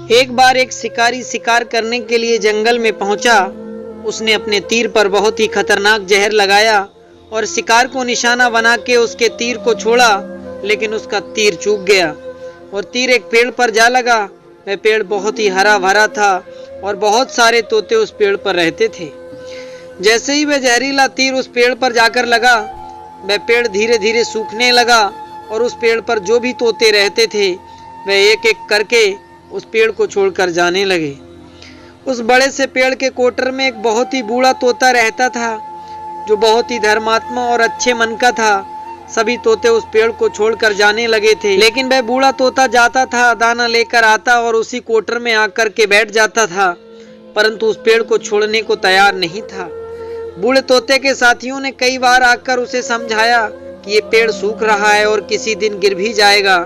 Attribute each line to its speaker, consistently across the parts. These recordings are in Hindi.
Speaker 1: एक बार एक शिकारी शिकार करने के लिए जंगल में पहुंचा। उसने अपने तीर पर बहुत ही खतरनाक जहर लगाया और शिकार को निशाना बना के उसके तीर को छोड़ा, लेकिन उसका तीर चूक गया और तीर एक पेड़ पर जा लगा। वह पेड़ बहुत ही हरा भरा था और बहुत सारे तोते उस पेड़ पर रहते थे। जैसे ही वह जहरीला तीर उस पेड़ पर जाकर लगा, वह पेड़ धीरे धीरे सूखने लगा और उस पेड़ पर जो भी तोते रहते थे वह एक एक करके उस पेड़ को छोड़कर जाने लगे। उस बड़े से पेड़ के कोटर में एक बहुत ही बूढ़ा तोता रहता था, जो बहुत ही धर्मात्मा और अच्छे मन का था। सभी तोते उस पेड़ को छोड़कर जाने लगे थे, लेकिन वह बूढ़ा तोता जाता था, दाना लेकर आता और उसी कोटर में आकर के बैठ जाता था, परंतु उस पेड़ को छोड़ने को तैयार नहीं था। बूढ़े तोते के साथियों ने कई बार आकर उसे समझाया कि ये पेड़ सूख रहा है और किसी दिन गिर भी जाएगा,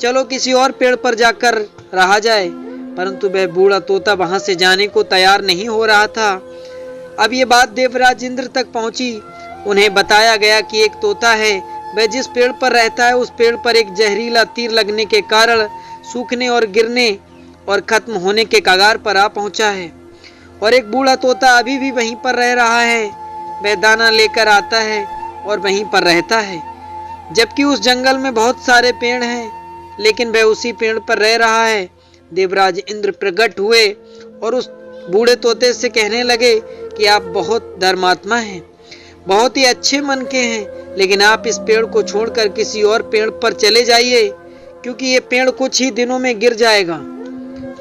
Speaker 1: चलो किसी और पेड़ पर जाकर रहा जाए, परंतु वह बूढ़ा तोता वहां से जाने को तैयार नहीं हो रहा था। अब ये बात देवराज इंद्र तक पहुंची। उन्हें बताया गया कि एक तोता है, वह जिस पेड़ पर रहता है उस पेड़ पर एक जहरीला तीर लगने के कारण सूखने और गिरने और खत्म होने के कगार पर आ पहुंचा है, और एक बूढ़ा तोता अभी भी वहीं पर रह रहा है। वह दाना लेकर आता है और वहीं पर रहता है, जबकि उस जंगल में बहुत सारे पेड़ हैं, लेकिन वह उसी पेड़ पर रह रहा है। देवराज इंद्र प्रकट हुए और उस बूढ़े तोते से कहने लगे कि आप बहुत धर्मात्मा हैं, बहुत ही अच्छे मन के हैं, लेकिन आप इस पेड़ को छोड़कर किसी और पेड़ पर चले जाइए, क्योंकि ये पेड़ कुछ ही दिनों में गिर जाएगा।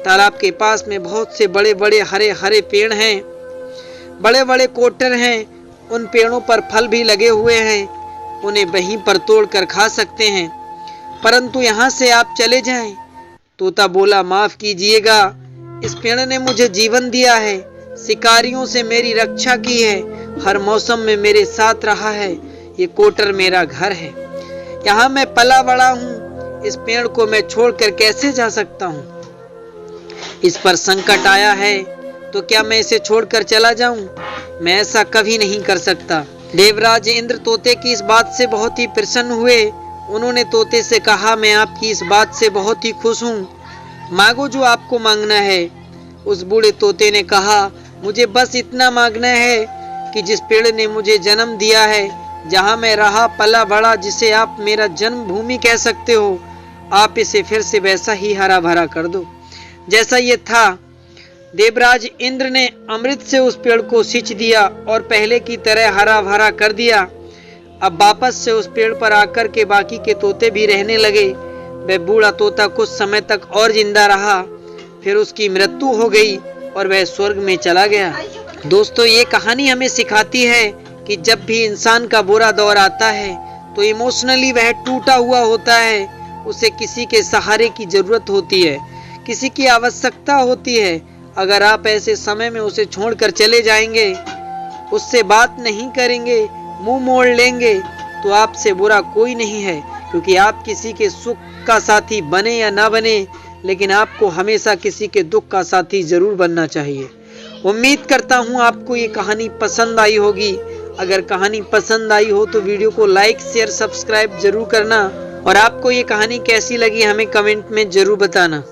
Speaker 1: तालाब के पास में बहुत से बड़े बड़े हरे हरे पेड़ हैं, बड़े बड़े कोटर हैं, उन पेड़ों पर फल भी लगे हुए हैं, उन्हें वहीं पर तोड़ कर खा सकते हैं, परंतु यहाँ से आप चले जाएं। तोता बोला, माफ कीजिएगा, इस पेड़ ने मुझे जीवन दिया है, शिकारियों से मेरी रक्षा की है, हर मौसम में मेरे साथ रहा है, ये कोटर मेरा घर है, यहाँ मैं पला बड़ा हूँ, इस पेड़ को मैं छोड़कर कैसे जा सकता हूँ? इस पर संकट आया है तो क्या मैं इसे छोड़कर चला जाऊं? मैं ऐसा कभी नहीं कर सकता। देवराज इंद्र तोते की इस बात से बहुत ही प्रसन्न हुए। उन्होंने तोते से कहा, मैं आपकी इस बात से बहुत ही खुश हूँ, मांगो जो आपको मांगना है। उस बूढ़े तोते ने कहा, मुझे बस इतना मांगना है कि जिस पेड़ ने मुझे जन्म दिया है, जहाँ मैं रहा पला बड़ा, जिसे आप मेरा जन्मभूमि कह सकते हो, आप इसे फिर से वैसा ही हरा भरा कर दो जैसा ये था। देवराज इंद्र ने अमृत से उस पेड़ को सींच दिया और पहले की तरह हरा भरा कर दिया। अब वापस से उस पेड़ पर आकर के बाकी के तोते भी रहने लगे। वह बूढ़ा तोता कुछ समय तक और जिंदा रहा, फिर उसकी मृत्यु हो गई और वह स्वर्ग में चला गया। दोस्तों, ये कहानी हमें सिखाती है कि जब भी इंसान का बुरा दौर आता है तो इमोशनली वह टूटा हुआ होता है, उसे किसी के सहारे की जरूरत होती है, किसी की आवश्यकता होती है। अगर आप ऐसे समय में उसे छोड़कर चले जाएंगे, उससे बात नहीं करेंगे, मुंह मोड़ लेंगे, तो आपसे बुरा कोई नहीं है, क्योंकि आप किसी के सुख का साथी बने या ना बने, लेकिन आपको हमेशा किसी के दुख का साथी जरूर बनना चाहिए। उम्मीद करता हूँ आपको ये कहानी पसंद आई होगी। अगर कहानी पसंद आई हो तो वीडियो को लाइक शेयर सब्सक्राइब जरूर करना, और आपको ये कहानी कैसी लगी हमें कमेंट में जरूर बताना।